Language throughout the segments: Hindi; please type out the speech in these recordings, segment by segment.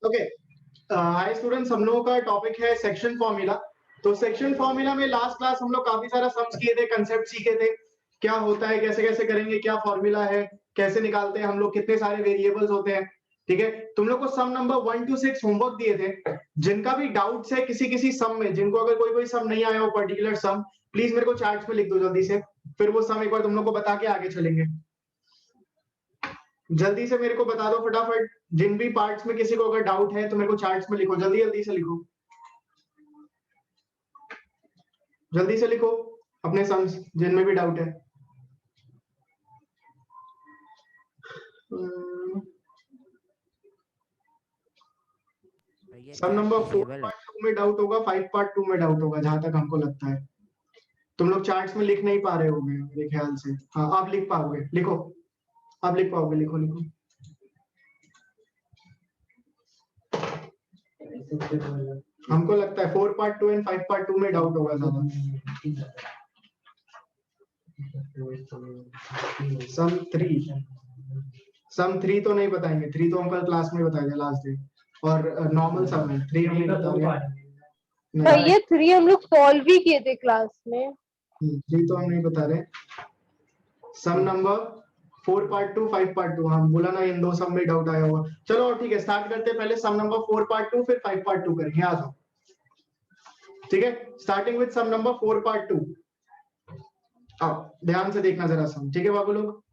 ओके, हाय स्टूडेंट्स, हम लोगों का टॉपिक है सेक्शन फॉर्मूला। तो सेक्शन फॉर्मूला में लास्ट क्लास हम लोग काफी सारा सम्स किए थे, कंसेप्ट सीखे थे, क्या होता है, कैसे कैसे करेंगे, क्या फॉर्मूला है, कैसे निकालते हैं हम लोग, कितने सारे वेरिएबल्स होते हैं। ठीक है, तुम लोग को सम नंबर 1 to 6 होमवर्क दिए थे। जिनका भी डाउट्स है किसी किसी सम में, जिनको अगर कोई कोई सम नहीं आया हो पर्टिकुलर सम, प्लीज मेरे को चार्ट्स में लिख दो जल्दी से, फिर वो सम एक बार तुम लोग को बता के आगे चलेंगे। जल्दी से मेरे को बता दो फटाफट, जिन भी पार्ट्स में किसी को अगर डाउट है तो मेरे को चार्ट्स में लिखो, जल्दी जल्दी से लिखो, जल्दी से लिखो अपने सम्स जिनमें भी डाउट है। सम नंबर 4 पार्ट 2 में डाउट होगा, 5 पार्ट 2 में डाउट होगा, जहां तक हमको लगता है। तुम लोग चार्ट्स में लिख नहीं पा रहे होगे मेरे ख्याल से। हाँ, आप लिख पाओगे, लिखो, आप लिख पाओगे, लिखो लिखो। हमको लगता है 4 पार्ट 2 एंड 5 पार्ट 2 में डाउट होगा ज्यादा। सम 3 तो नहीं बताएंगे, 3 तो हम कल क्लास में बताएंगे लास्ट डे, और नॉर्मल सम है 3 हम नहीं बताएंगे। ये 3 हम लोग सॉल्व भी किए थे क्लास में। 3 तो हम नहीं बता रहे। सम नंबर 4 पार्ट 2 5 पार्ट 2, हम बोला ना इन दो सम में डाउट आया होगा। चलो ठीक है, स्टार्ट करते हैं। पहले सम नंबर 4 पार्ट 2 फिर 5 पार्ट 2 करेंगे, आ जाओ। ठीक है, starting with sum number 4 part 2। आओ ध्यान से देखना जरा सम, ठीक है बाबू लोग।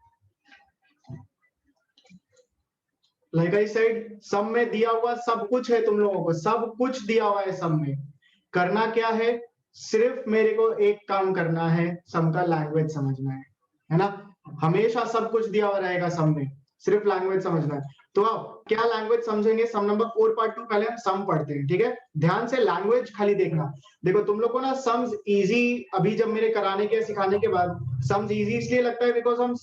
लाइक आई सेड, सम में दिया हुआ सब कुछ है, तुम लोगों को सब कुछ दिया हुआ है सम में। करना क्या है, सिर्फ मेरे को एक काम करना है, सम का लैंग्वेज समझना है ना। हमेशा सब कुछ दिया हुआ रहेगा सम में, सिर्फ लैंग्वेज समझना है। तो अब क्या लैंग्वेज समझेंगे, सम नंबर 4 पार्ट 2 पहले हम सम पढ़ते हैं। ठीक है, ध्यान से लैंग्वेज खाली देखना। देखो तुम लोग को ना सम्स इजी, अभी जब मेरे कराने के सिखाने के बाद सम्स इजी इसलिए लगता है बिकॉज हम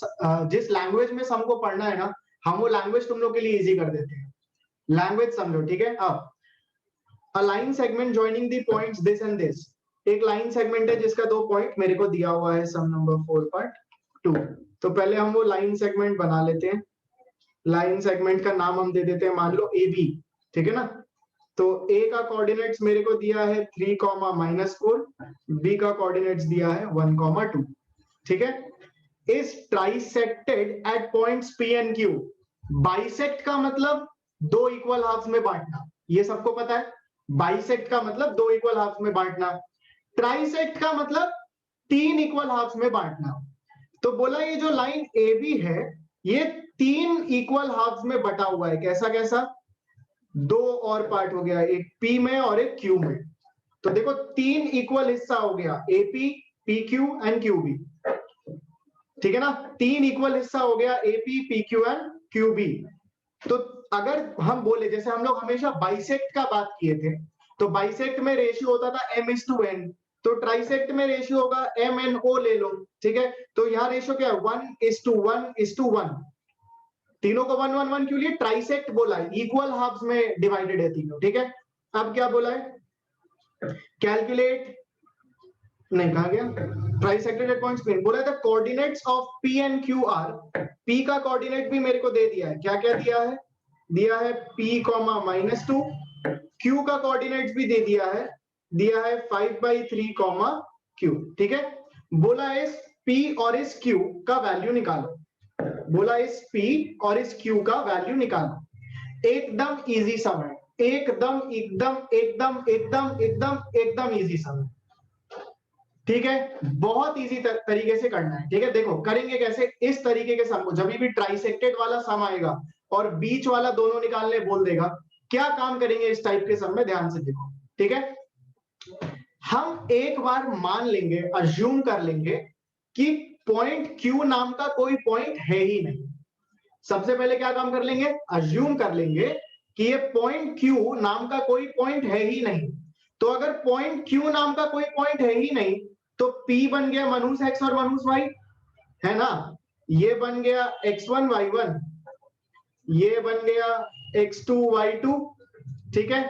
जिस लैंग्वेज में सम को पढ़ना है ना, हम वो लैंग्वेज तुम लोग के लिए इजी कर देते हैं। लैंग्वेज समझो, ठीक है। अब a line segment joining the points this and this, एक लाइन सेगमेंट है जिसका 2 पॉइंट मेरे को दिया हुआ है सम नंबर 4 पार्ट 2। तो पहले हम वो लाइन सेगमेंट बना लेते हैं। लाइन सेगमेंट का नाम हम दे देते हैं, मान लो ए बी, ठीक है ना। तो ए का कोऑर्डिनेट्स मेरे को दिया है 3, -4, बी का कोऑर्डिनेट्स दिया है 1, 2। ठीक है, is trisected at points P and Q. Bisect का मतलब 2 इक्वल हाफ्स में बांटना, ये सबको पता है। बाइसेक्ट का मतलब 2 इक्वल हाफ्स में बांटना, ट्राइसेक्ट का मतलब 3 इक्वल हाफ्स में बांटना। तो बोला ये जो लाइन ए बी है, ये 3 इक्वल हाफ्स में बटा हुआ है। कैसा कैसा, 2 और पार्ट हो गया, एक पी में और एक क्यू में। तो देखो 3 इक्वल हिस्सा हो गया, A P, P Q and Q B. ठीक है ना, 3 इक्वल हिस्सा हो गया, A P, P Q and Q B. तो अगर हम बोले, जैसे हम लोग हमेशा बाइसेक्ट का बात किए थे, तो बाइसेक्ट में रेशियो होता था m:n, तो ट्राइसेक्ट में रेशियो होगा MNO ले लो। ठीक है, तो यहाँ रेशियो क्या है, 1:1:1। तीनों को 1 1 1 क्यों लिए, ट्राइसेक्ट बोला है, इक्वल हाफ्स में डिवाइडेड है तीनों। ठीक है, अब क्या बोला है, कैलकुलेट, नहीं कहा गया, ट्राइसेक्टेड एट पॉइंट्स P, बोला था coordinates of P and Q are. P का कोऑर्डिनेट भी मेरे को दे दिया है, क्या क्या दिया है, दिया है P, -2। Q का कोऑर्डिनेट्स भी दे दिया है 5/3, Q। ठीक है, बोला इस P और इस Q का वैल्यू निकालो, बोला इस P और इस Q का वैल्यू निकालो। एकदम इजी सम है, एकदम एकदम एकदम एकदम एकदम एकदम इजी सम है। ठीक है, बहुत इजी तरीके से करना है। ठीक है, देखो करेंगे कैसे, इस तरीके के सम को, जब भी ट्राइसेक्टेड वाला सम आएगा और बीच वाला दोनों निकालने बोल देगा, क्या काम करेंगे इस टाइप के सम में, ध्यान से देखो। ठीक है, हम एक बार मान लेंगे, अज्यूम कर लेंगे कि पॉइंट Q नाम का कोई पॉइंट है ही नहीं। सबसे पहले क्या काम कर लेंगे, अज्यूम कर लेंगे कि ये पॉइंट Q नाम का कोई पॉइंट है ही नहीं। तो अगर पॉइंट Q नाम का कोई पॉइंट है ही नहीं, तो P बन गया मनूस x और मनूस y, है ना। ये बन गया x1 y1, ये बन गया x2 y2। ठीक है,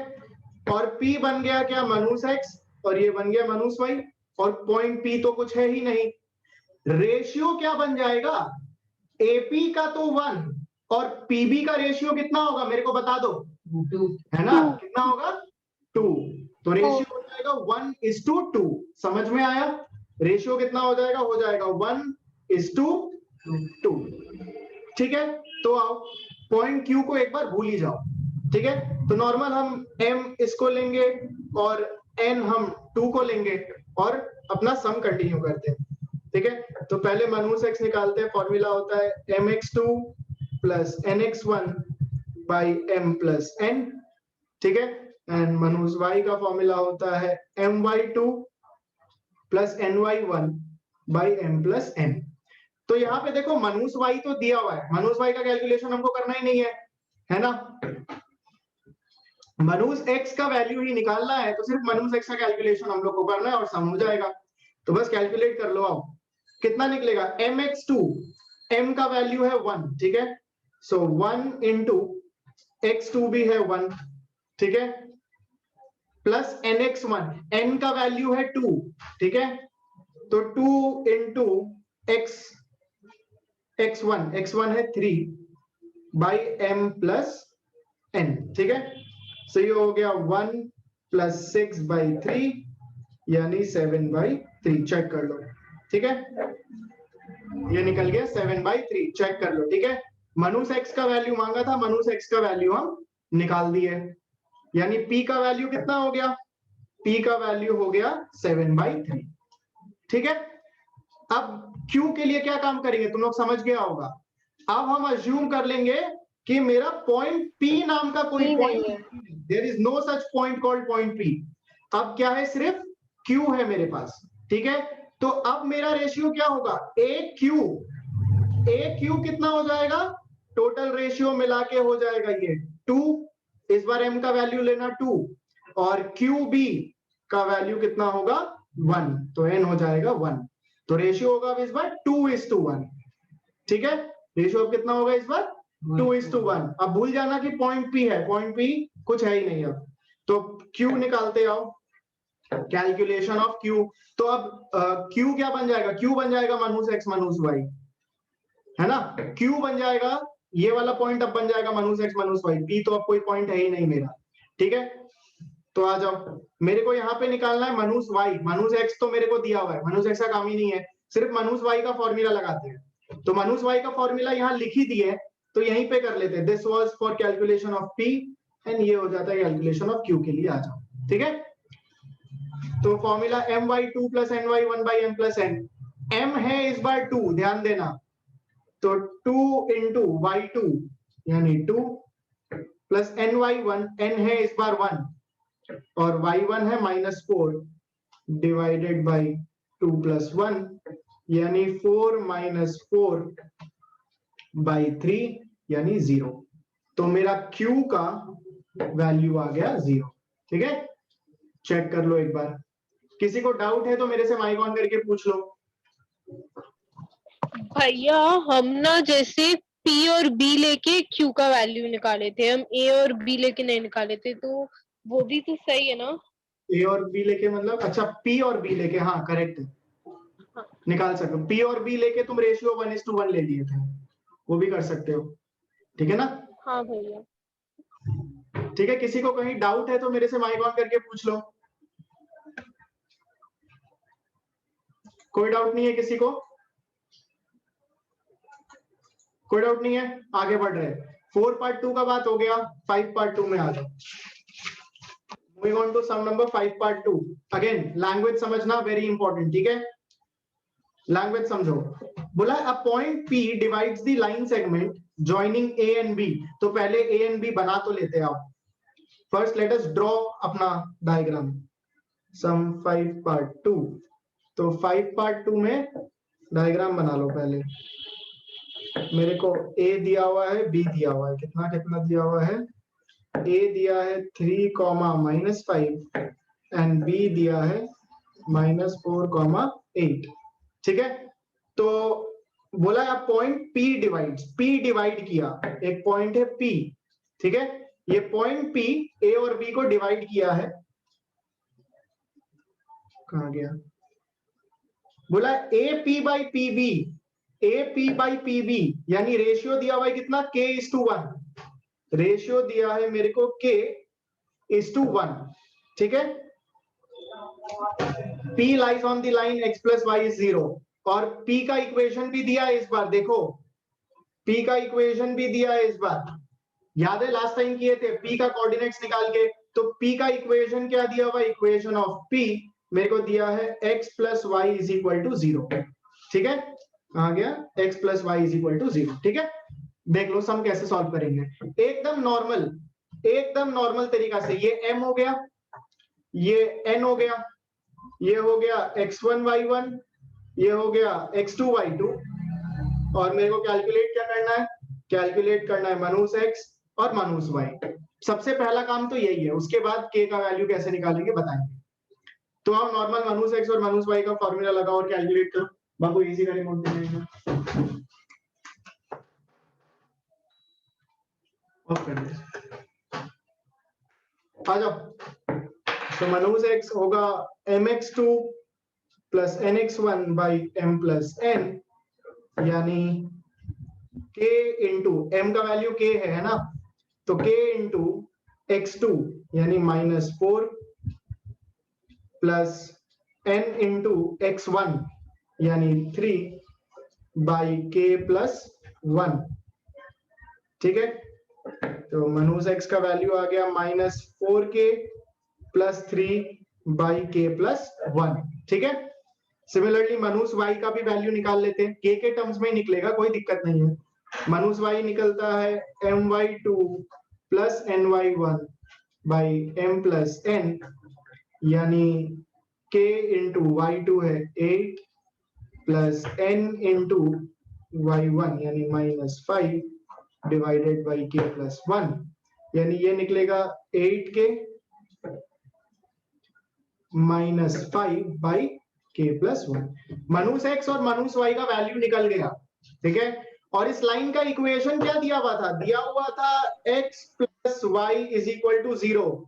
और P बन गया क्या, मनूस x, और ये बन गया मनूस y, और पॉइंट P तो कुछ है ही नहीं। रेशियो क्या बन जाएगा, AP का तो 1 और PB का रेशियो कितना होगा मेरे को बता दो, है ना, कितना होगा 2, तो रेशियो हो जाएगा 1:2। समझ में आया, रेशियो कितना हो जाएगा 1:2। ठीक है, तो आओ पॉइंट क्यू को एक बार भूल ही जाओ। ठीक है, तो नॉर्मल हम m इसको लेंगे और n हम 2 को लेंगे और अपना सम कंटिन्यू करते हैं। ठीक है, तो पहले मनहूस x निकालते हैं, फॉर्मूला होता है mx2 plus nx1 by m plus n। ठीक है, एंड मनहूस y का फॉर्मूला होता है my2 plus ny1 by m plus n। तो यहाँ पे देखो मनहूस y तो दिया हुआ है, मनहूस y का कैलकुलेशन हमको करना ही नहीं है ना, मनहूस x का वैल्यू ही निकालना है, तो सिर्फ मनहूस x का कैलकुलेशन हम लोग को करना है और सम हो जाएगा। तो बस कैलकुलेट कर लो, आओ कितना निकलेगा, mx2, m का वैल्यू है 1, ठीक है, सो 1 इंटू x2 भी है 1, ठीक है, प्लस nx1, n का वैल्यू है 2, ठीक है, तो 2 इंटू x1 है 3 बाई m प्लस n। ठीक है, सो ये हो गया 1 प्लस 6 बाई 3 यानी 7 बाई 3। चेक कर लो, ठीक है, ये निकल गया 7 बाई 3। चेक कर लो, ठीक है, मनहूस x का वैल्यू मांगा था, मनहूस x का वैल्यू हम निकाल दिए, यानी p का वैल्यू कितना हो गया, p का वैल्यू हो गया 7 बाई 3। ठीक है, अब q के लिए क्या काम करेंगे, तुम लोग समझ गया होगा। अब हम अज्यूम कर लेंगे कि मेरा पॉइंट p नाम का कोई point, there is no such point called point p। अब क्या है, सिर्फ q है मेरे पास। ठीक है, तो अब मेरा रेशियो क्या होगा, AQ कितना हो जाएगा, टोटल रेशियो मिला के हो जाएगा ये 2, इस बार m का वैल्यू लेना 2 और QB का वैल्यू कितना होगा 1, तो n हो जाएगा 1, तो रेशियो होगा इस बार 2:1। ठीक है, रेशियो अब कितना होगा इस बार 2:1। अब भूल जाना कि पॉइंट p है, पॉइंट p कुछ है ही नहीं अब, तो q निकालते आओ, कैलकुलेशन ऑफ q। तो अब q क्या बन जाएगा, q बन जाएगा मनहूस x मनहूस y, है ना, q बन जाएगा, ये वाला पॉइंट अब बन जाएगा मनहूस x मनहूस y, p तो अब कोई पॉइंट है ही नहीं मेरा। ठीक है, तो आ जाओ, मेरे को यहाँ पे निकालना है मनहूस y, मनहूस x तो मेरे को दिया हुआ है, मनहूस x का काम ही नहीं है, सिर्फ मनहूस y का फॉर्मूला लगाते हैं। तो मनहूस y का फॉर्मूला यहाँ लिख ही दिए, तो यहीं पे कर लेते हैं, this was for calculation of p and ये हो जाता है कैलकुलेशन ऑफ q के लिए। आ जाओ, ठीक है, तो formula my2 plus ny1 by m plus n, m है इस बार 2, ध्यान देना, तो 2 इंटू y2 यानी 2 प्लस ny1, n है इस बार 1 और y1 है -4 डिवाइडेड बाई 2 प्लस 1 यानी 4 माइनस 4 बाई 3 यानी 0। तो मेरा q का वैल्यू आ गया 0। ठीक है, चेक कर लो एक बार, किसी को डाउट है तो मेरे से माइक ऑन करके पूछ लो। भैया हम ना जैसे P और B लेके Q का वैल्यू निकाले थे, हम A और B लेके नहीं निकाले थे, तो वो भी तो सही है ना। A और B लेके मतलब, अच्छा P और B लेके, हाँ करेक्ट है, हाँ, निकाल सकते हो। P और B लेके तुम रेशियो 1:1 ले लिए थे, वो भी कर सकते हो, ठीक है ना। हाँ भैया। ठीक है, किसी को कहीं डाउट है तो मेरे से माइक ऑन करके पूछ लो। कोई डाउट नहीं है किसी को, कोई डाउट नहीं है, आगे बढ़ रहे हैं। 4 पार्ट 2 का बात हो गया, 5 पार्ट 2 में आ जाओ। Moving on to sum number 5 part 2। Again language समझना वेरी इंपॉर्टेंट, ठीक है, लैंग्वेज समझो। बोला a point P divides the line segment joining A and B। तो पहले A एंड B बना तो लेते हैं आप। फर्स्ट लेट अस ड्रॉ अपना डायग्राम, सम 5 पार्ट 2। तो 5 पार्ट 2 में डायग्राम बना लो पहले। मेरे को A दिया हुआ है, B दिया हुआ है, कितना कितना दिया हुआ है, A दिया है 3, -5 एंड B दिया है -4, 8। ठीक है, तो बोला आप point P divides, P divide किया, एक पॉइंट है P, ठीक है, ये पॉइंट P A और B को डिवाइड किया है, कहां गया, बोला AP by PB, AP by PB यानी रेशियो दिया हुआ है कितना, K:1, रेशियो दिया है मेरे को k:1, ठीक है। p lies on the line x plus y is 0, और p का इक्वेशन भी दिया है इस बार, देखो p का इक्वेशन भी दिया है इस बार, याद है लास्ट टाइम किए थे p का कोऑर्डिनेट्स निकाल के। तो p का इक्वेशन क्या दिया हुआ, इक्वेशन ऑफ p मेरे को दिया है x plus y is equal to 0, ठीक है। आ गया x plus y is equal to 0, ठीक है। देख लो सम कैसे सॉल्व करेंगे, एकदम नॉर्मल तरीका से। ये m हो गया, ये n हो गया, ये हो गया x1 y1, ये हो गया x2 y2, और मेरे को कैलकुलेट क्या करना है, कैलकुलेट करना है माइनस x और माइनस y। सबसे पहला काम तो यही है, उसके बाद k का वैल्यू कैसे निकालेंगे बताएंगे। तो आप नॉर्मल माइनस x और माइनस y का फॉर्मूला लगाओ और कैलकुलेट करो। बाबू इजी का रिमोट देना आ जाओ। तो माइनस x होगा mx2 plus nx1 by m plus n, यानी k इंटू m का वैल्यू k है ना, तो k इंटू x2 यानी -4 प्लस n इंटू x1 यानी 3 बाई k प्लस 1, ठीक है। तो माइनस x का वैल्यू आ गया -4k plus 3 by k plus 1, ठीक है। सिमिलरली माइनस y का भी वैल्यू निकाल लेते हैं, k के टर्म्स में निकलेगा, कोई दिक्कत नहीं है। माइनस y निकलता है my2 plus ny1 by m plus n, यानी k इंटू y2 है 8 प्लस n इंटू y1 यानी -5 डिवाइडेड बाई k प्लस 1, यानी ये निकलेगा 8k -5 by k plus 1। Minus x और माइनस y का वैल्यू निकल गया, ठीक है। और इस लाइन का इक्वेशन क्या दिया हुआ था, दिया हुआ था x plus y is equal to 0।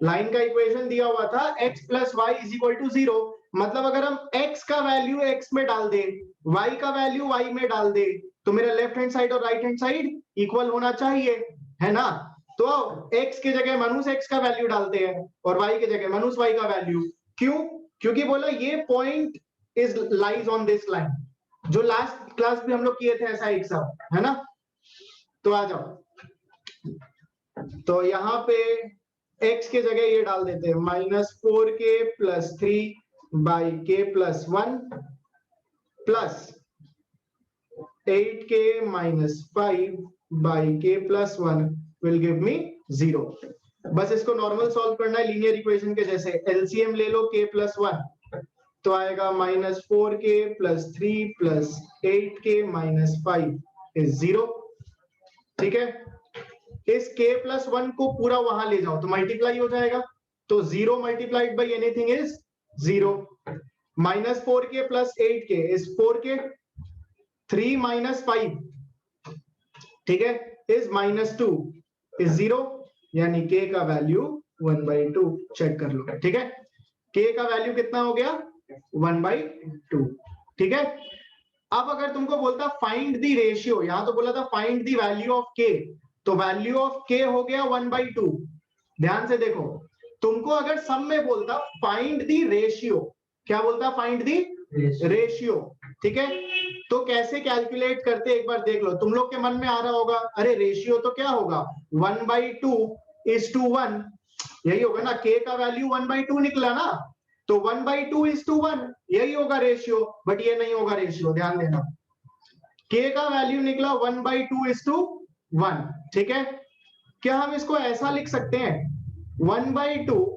Line का इक्वेशन दिया हुआ था x plus y is equal to 0, मतलब अगर हम x का वैल्यू x में डाल दे, y का वैल्यू y में डाल दे, तो मेरा लेफ्ट हैंड साइड और राइट हैंड साइड इक्वल होना चाहिए, है ना। तो x के जगह माइनस x का वैल्यू डालते हैं और y के जगह माइनस y का वैल्यू। क्यों, क्योंकि बोला ये point is lies on this line, जो लास्ट क्लास भी हम लोग किए थे ऐसा एक सब, है ना। तो आ जाओ, तो यहाँ पे x के जगह ये डाल देते हैं -4k plus 3 by k plus 1 plus 8k -5 by k plus 1 will give me 0। बस इसको नॉर्मल सॉल्व करना है लीनियर इक्वेशन के जैसे, एलसीएम ले लो k प्लस 1, तो आएगा -4k plus 3 plus 8k -5 is 0, ठीक है। इस k प्लस 1 को पूरा वहां ले जाओ तो मल्टीप्लाई हो जाएगा, तो 0 multiplied by anything is 0। -4k plus 8k is 4k, 3 minus 5, ठीक है, इज -2 इज 0, यानी k का वैल्यू 1/2। चेक कर लो, ठीक है। k का वैल्यू कितना हो गया 1/2, ठीक है। अब अगर तुमको बोलता फाइंड द रेशियो, यहां तो बोला था find the value of k, तो वैल्यू ऑफ k हो गया 1/2। ध्यान से देखो, तुमको अगर सम में बोलता फाइंड द रेशियो, क्या बोलता फाइंड द रेशियो, ठीक है। तो कैसे कैलकुलेट करते एक बार देख लो, तुम लोग के मन में आ रहा होगा अरे रेशियो तो क्या होगा 1/2:1, यही होगा ना, k का वैल्यू 1/2 निकला ना, तो 1/2:1 यही होगा रेशियो, बट ये नहीं होगा रेशियो, ध्यान देना। k का वैल्यू निकला 1/2:1, ठीक है। क्या हम इसको ऐसा लिख सकते हैं 1/2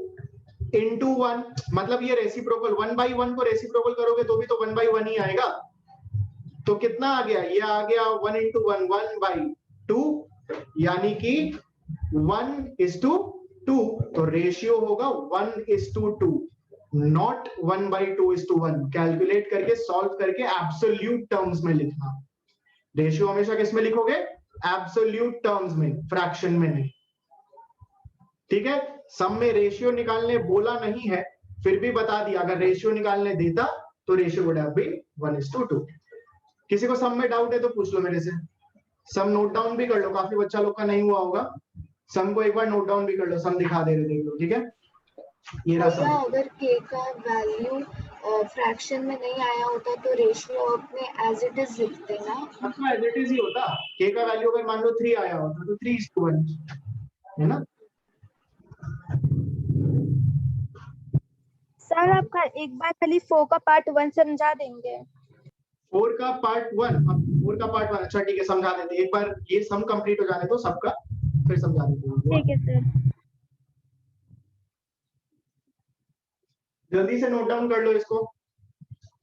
into 1, मतलब ये रेसिप्रोकल 1/1 को रेसिप्रोकल करोगे तो भी तो 1/1 ही आएगा, तो कितना आ गया, ये आ गया 1 into 1 1/2, यानी कि 1:2, तो रेशियो होगा 1:2, नॉट 1/2:1। कैलकुलेट करके सॉल्व करके एब्सोल्यूट टर्म्स में लिखना, रेशियो हमेशा किस में लिखोगे, एब्सोल्यूट टर्म्स में, फ्रैक्शन में नहीं, ठीक है। सम में रेशियो निकालने बोला नहीं है, फिर भी बता दिया, अगर रेशियो निकालने देता तो रेशियो वुड हैव बीन 1:2। किसी को सम में डाउट है तो पूछ लो मेरे से। सम नोट डाउन भी कर लो, काफी बच्चा लोग का नहीं हुआ होगा, सम को एक बार नोट डाउन भी कर लो, सम दिखा दे रहे देख लो, ठीक है। ये रहा भैया सम। अगर के का वैल्यू फ्रैक्शन में नहीं आया होता तो रेशियो अपने एज इट इज लिखते ना। अच्छा एज इट इज ही होता, के का वैल्यू अगर मान लो 3 आया होता तो 3:1 है ना। सर आप एक बार खाली 4 का पार्ट 1 समझा देंगे। 4 का पार्ट 1, अब 4 का पार्ट 1 अच्छा ठीक है समझा देते हैं, एक बार ये सम कंप्लीट हो जाने तो सबका फिर समझा देते हैं। ठीक है सर। जल्दी से नोट डाउन कर लो इसको,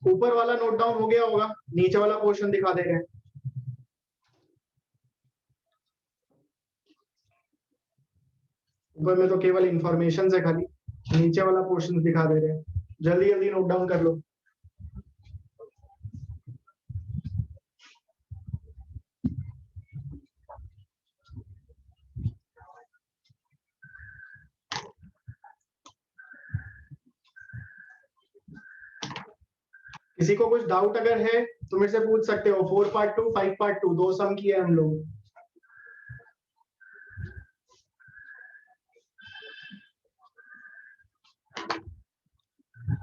ऊपर वाला नोट डाउन हो गया होगा, नीचे वाला पोर्शन दिखा दे रहे हैं। ऊपर में तो केवल इंफॉर्मेशन है खाली, नीचे वाला पोर्शन दिखा दे रहे हैं, जल्दी जल्दी नोट डाउन कर लो। किसी को कुछ डाउट अगर है तो मेरे से पूछ सकते हो। 4 पार्ट 2, 5 पार्ट 2 दो सम किए हम लोग।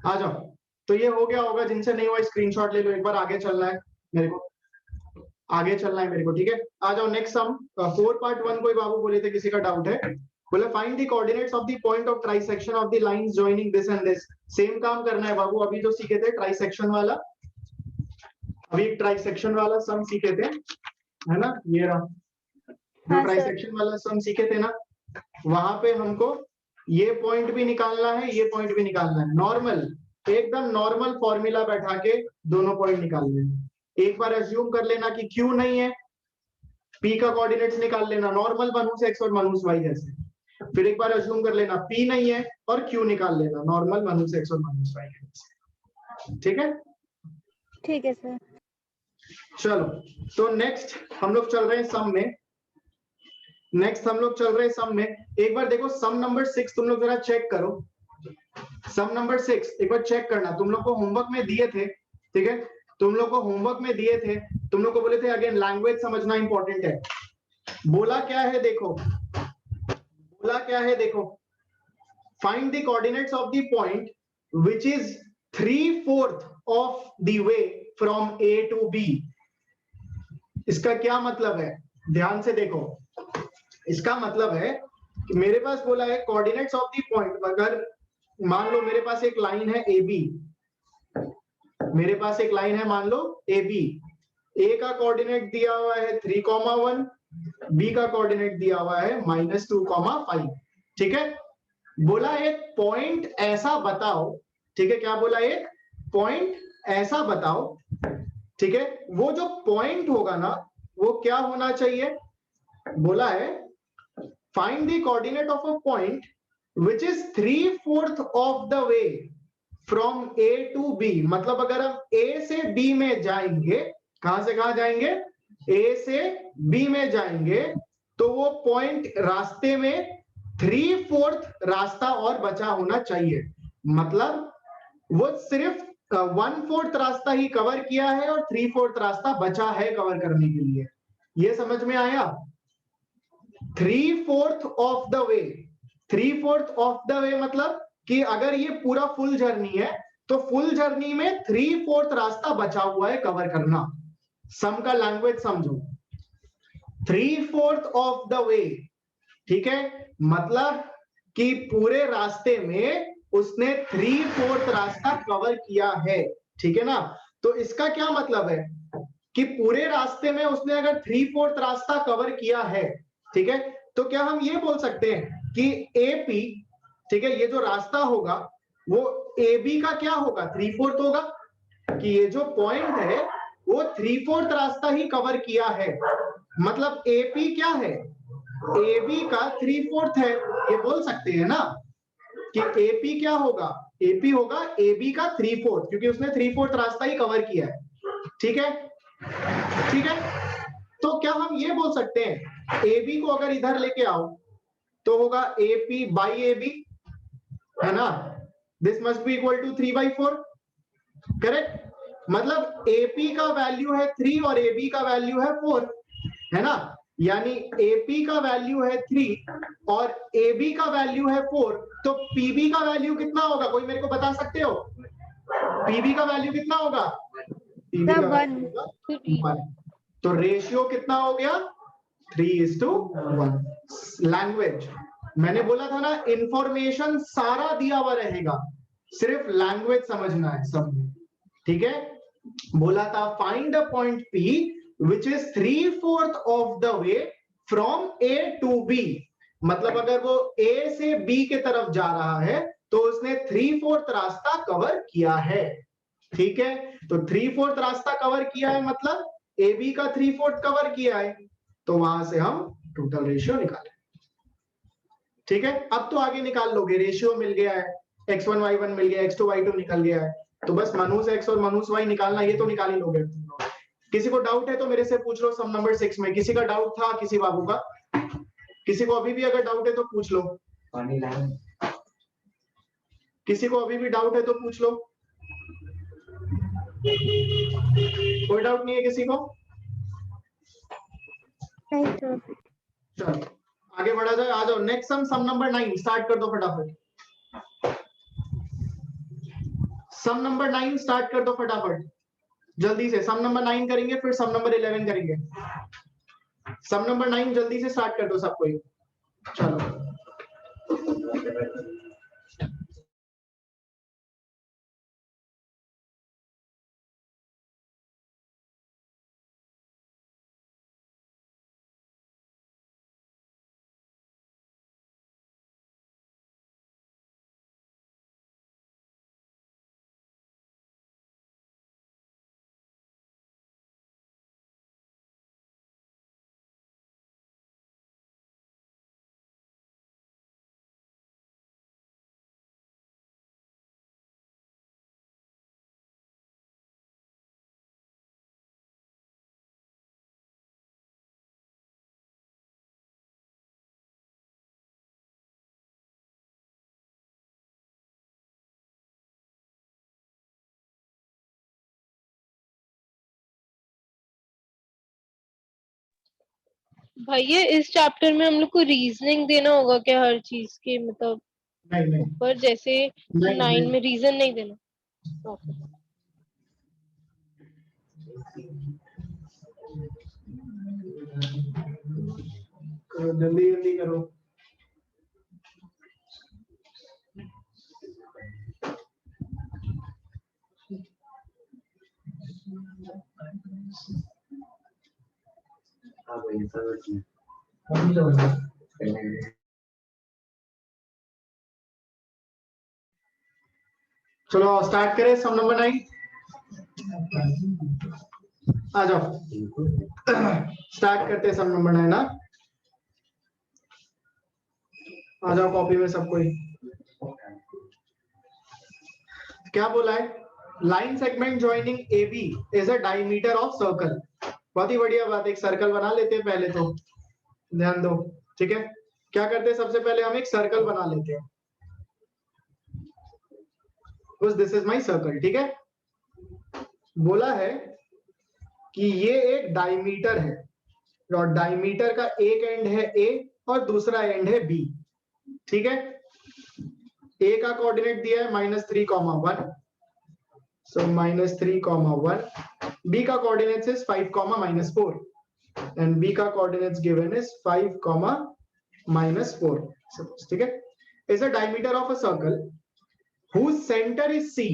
आ जाओ, तो ये हो गया होगा, जिनसे नहीं हुआ स्क्रीनशॉट ले लो, एक बार आगे चलना है मेरे को, आगे चलना है मेरे को, ठीक है। आ जाओ नेक्स्ट सम, 4 पार्ट 1 कोई बाबू बोले थे किसी का डाउट है, बोले find the coordinates of the point of trisection of the lines joining this and this. Same काम करना है बाबू, अभी जो सीखे थे ट्राइसेक्शन वाला, अभी एक ट्राइसेक्शन वाला सम सीखे थे, है ना, ये रहा जो हाँ, ट्राइसेक्शन वाला सम सीखे थे ना, वहां पे हमको ये पॉइंट भी निकालना है, ये पॉइंट भी निकालना है, नॉर्मल एकदम नॉर्मल फॉर्मूला बैठा के दोनों पॉइंट निकालने हैं। एक बार एज्यूम कर लेना कि क्यू नहीं है, पी का कोऑर्डिनेट्स निकाल लेना, नॉर्मल मनहूस एक्स और मनहूस वाई जैसे। फिर एक बार एज्यूम कर लेना पी नहीं है और क्यू निकाल लेना, नॉर्मल मनहूस एक्स और मनहूस वाई जैसे। ठीक है, ठीक है सर। चलो तो नेक्स्ट हम लोग चल रहे हैं सम में, नेक्स्ट हम लोग चल रहे हैं सम में। एक बार देखो सम नंबर 6 तुम लोग जरा चेक करो, सम नंबर 6 एक बार चेक करना, तुम लोग को होमवर्क में दिए थे, ठीक है, तुम लोग को होमवर्क में दिए थे, तुम लोग को बोले थे अगेन लैंग्वेज समझना इंपॉर्टेंट है। बोला क्या है देखो, बोला क्या है देखो, find the coordinates of the point which is 3/4 of the way from A to B. इसका क्या मतलब है, ध्यान से देखो, इसका मतलब है कि मेरे पास बोला है कोऑर्डिनेट्स ऑफ द पॉइंट, अगर मान लो मेरे पास एक लाइन है ए बी, मेरे पास एक लाइन है मान लो ए बी, ए का कोऑर्डिनेट दिया हुआ है 3,1, बी का कोऑर्डिनेट दिया हुआ है -2,5, ठीक है। बोला एक पॉइंट ऐसा बताओ, ठीक है, क्या बोला, एक पॉइंट ऐसा बताओ, ठीक है, वो जो पॉइंट होगा ना वो क्या होना चाहिए, बोला है find the coordinate of a point which is 3/4 of the way from A to B। मतलब अगर हम A से B में जाएंगे, कहां से कहां जाएंगे, A से B में जाएंगे, तो वो पॉइंट रास्ते में 3/4 रास्ता और बचा होना चाहिए, मतलब वो सिर्फ 1/4 रास्ता ही कवर किया है और 3/4 रास्ता बचा है कवर करने के लिए। ये समझ में आया, 3/4 of the way, 3/4 of the वे मतलब कि अगर ये पूरा फुल जर्नी है तो फुल जर्नी में 3/4 रास्ता बचा हुआ है कवर करना। सम का लैंग्वेज समझो, 3/4 ऑफ द वे, ठीक है, मतलब कि पूरे रास्ते में उसने 3/4 रास्ता कवर किया है, ठीक है ना। तो इसका क्या मतलब है कि पूरे रास्ते में उसने अगर 3/4 रास्ता कवर किया है, ठीक है, तो क्या हम ये बोल सकते हैं कि AP, ठीक है, ये जो रास्ता होगा वो AB का क्या होगा, 3/4 होगा, कि ये जो पॉइंट है वो 3/4 रास्ता ही कवर किया है, मतलब AP क्या है, AB का 3/4 है, ये बोल सकते हैं ना कि AP क्या होगा, AP होगा AB का 3/4, क्योंकि उसने 3/4 रास्ता ही कवर किया है, ठीक है, ठीक है। तो क्या हम ये बोल सकते हैं AB को अगर इधर लेके आओ तो होगा AP बाई AB, है ना, this must be equal to 3/4, correct. मतलब AP का वैल्यू है 3 और AB का वैल्यू है 4, है ना, यानी AP का वैल्यू है 3 और AB का वैल्यू है 4, तो PB का वैल्यू कितना होगा, कोई मेरे को बता सकते हो? PB का वैल्यू कितना होगा? PB का वैल्यू होगा 1। तो रेशियो कितना हो गया? 3:1। लैंग्वेज, मैंने बोला था ना, इंफॉर्मेशन सारा दिया हुआ रहेगा, सिर्फ लैंग्वेज समझना है सब में, ठीक है। बोला था find a point P which is 3/4 of the way from A to B, मतलब अगर वो A से B के तरफ जा रहा है तो उसने 3/4 रास्ता कवर किया है, ठीक है। तो 3/4 रास्ता कवर किया है मतलब AB का 3/4 कवर किया है, तो वहां से हम टोटल रेशियो निकाले, ठीक है। अब तो आगे निकाल लोगे, रेशियो मिल गया है, x1 y1 मिल गया, x2 y2 निकल गया है, तो बस मनूस x और मनूस y निकालना, ये तो निकाल ही लोगे। किसी को डाउट है तो मेरे से पूछ लो, सम नंबर 6 में किसी का डाउट था, किसी बाबू का? किसी को अभी भी अगर डाउट है तो पूछ लो, किसी को अभी भी डाउट है तो पूछ लो, कोई डाउट नहीं है किसी को? नहीं सर। चलो आगे बढ़ा जाए, आ जाओ नेक्स्ट सम नंबर 9 स्टार्ट कर दो फटाफट, सम नंबर 9 स्टार्ट कर दो फटाफट जल्दी से। सम नंबर 9 करेंगे फिर सम नंबर 11 करेंगे, सम नंबर 9 जल्दी से स्टार्ट कर दो सब कोई, चलो। भैया इस चैप्टर में हम लोग को रीजनिंग देना होगा क्या हर चीज के, मतलब नहीं ऊपर जैसे नहीं 9 में रीजन नहीं देना? Okay. जल्दी जल्दी करो। चलो स्टार्ट करें सम नंबर 9, आ जाओ स्टार्ट करते हैं सम नंबर 9 ना, आ जाओ कॉपी में सब कोई। क्या बोला है? Line segment joining AB is a diameter of circle. बहुत ही बढ़िया बात, एक सर्कल बना लेते हैं पहले तो, ध्यान दो, ठीक है। क्या करते हैं सबसे पहले हम एक सर्कल बना लेते हैं, दिस इज माय सर्कल, ठीक है। बोला है कि ये एक डायमीटर है और डायमीटर का एक एंड है A और दूसरा एंड है B, ठीक है। A का कोऑर्डिनेट दिया है -3,1, so -3,1, B का कोऑर्डिनेट्स इज 5,-4 and B का कोऑर्डिनेट्स गिवन इज 5,-4, ठीक है। Is a diameter of a circle whose center is C।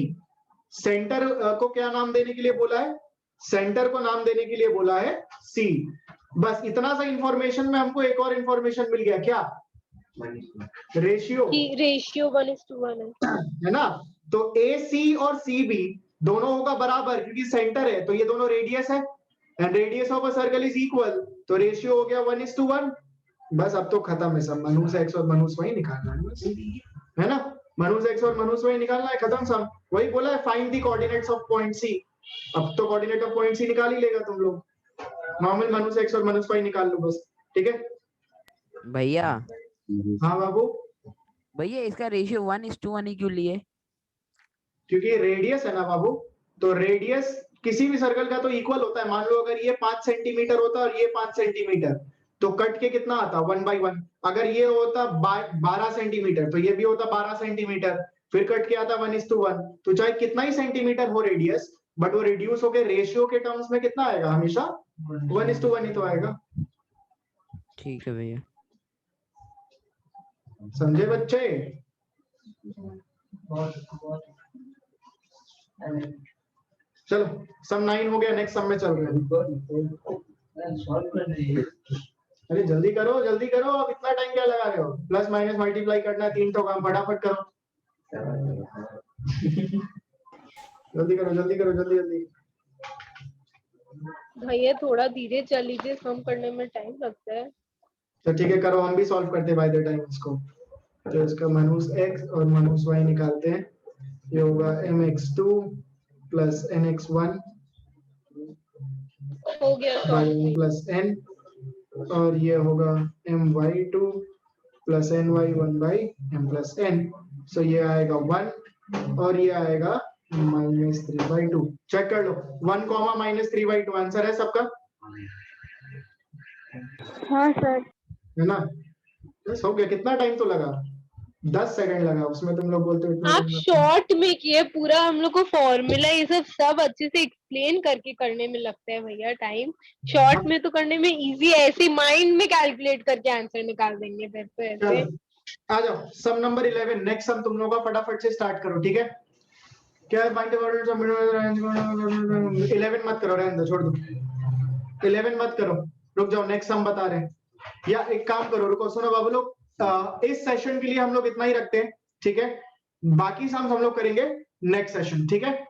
Centre को क्या नाम देने के लिए बोला है? सेंटर को नाम देने के लिए बोला है C। बस इतना सा इंफॉर्मेशन में हमको एक और इंफॉर्मेशन मिल गया, क्या? रेशियो, कि रेशियो 1:1 है ना। तो AC और CB दोनों होगा बराबर, क्योंकि सेंटर है तो ये दोनों रेडियस है, and radius of a circle is equal, तो रेशियो हो गया 1:1। बस अब तो खत्म है सब, मनूस x और मनूस y निकालना है बस, है ना। मनूस x और मनूस y निकालना है, खत्म सब। वही बोला है find the coordinates of point C, अब तो कोऑर्डिनेट ऑफ पॉइंट C निकाल ही लेगा तुम लोग, नॉर्मल मनूस x और मनूस y निकाल लो बस, ठीक है भैया। हाँ बाबू, भैया इसका रेशियो 1:1 ही क्यों लिए? क्योंकि रेडियस है ना बाबू, तो रेडियस किसी भी सर्कल का तो इक्वल होता है। मान लो अगर ये 5 सेंटीमीटर होता और ये 5 सेंटीमीटर, तो कट के कितना आता 1/1। अगर ये होता 12 सेंटीमीटर तो ये भी होता 12 सेंटीमीटर, फिर कट के आता 1:1। तो चाहे कितना ही सेंटीमीटर हो रेडियस, बट वो रिड्यूस होके रेशियो के टर्म्स में कितना आएगा, हमेशा 1:1 ही तो आएगा। ठीक है भैया। समझे बच्चे? चलो सम 9 हो गया, नेक्स्ट सम में चल रहे हैं। अरे जल्दी करो अब इतना टाइम क्या लगा रहे हो? प्लस माइनस मल्टीप्लाई करना है, 3 तो काम, फटाफट करो। जल्दी करो जल्दी। भैया थोड़ा धीरे चल लीजिए, सम करने में टाइम लगता है। तो ठीक है करो, हम भी सॉल्व करते बाय द टाइम इसको। तो इसका माइनस x और माइनस y निकालते हैं। ये होगा mx2 प्लस nx1 हो गया बाई सॉल्व। प्लस n, और ये होगा my2 plus ny1 by m plus n। सो ये आएगा 1 और ये आएगा -3/2। चेक कर लो, 1 -3/2 आंसर है सबका, हाँ सर। है ना? बस हो गया। कितना टाइम तो लगा? 10 सेकंड लगा, उसमें तुम लोग बोलते हो इतना आप टाइम लगता है। शॉर्ट में किए पूरा, हम लोग को फॉर्मूला ये सब अच्छे से एक्सप्लेन करके करने में लगता है भैया टाइम। शॉर्ट में तो करने में इजी है, ऐसे माइंड में कैलकुलेट करके आंसर निकाल देंगे फिर तो ऐसे। चलो आ जाओ, सम नंबर 11। नेक्स्ट सम तुम लोगों का फटाफट से स्टार्ट करो, ठीक है? क्या है? 11 मत करो, रहने दो, छोड़ दो। 11 मत करो, रुक जाओ, नेक्स्ट सम बता रहे हैं। या एक काम करो, रुको, सुनो बाबू लोग, इस सेशन के लिए हम लोग इतना ही रखते हैं, ठीक है? बाकी सम्स हम लोग करेंगे नेक्स्ट सेशन, ठीक है?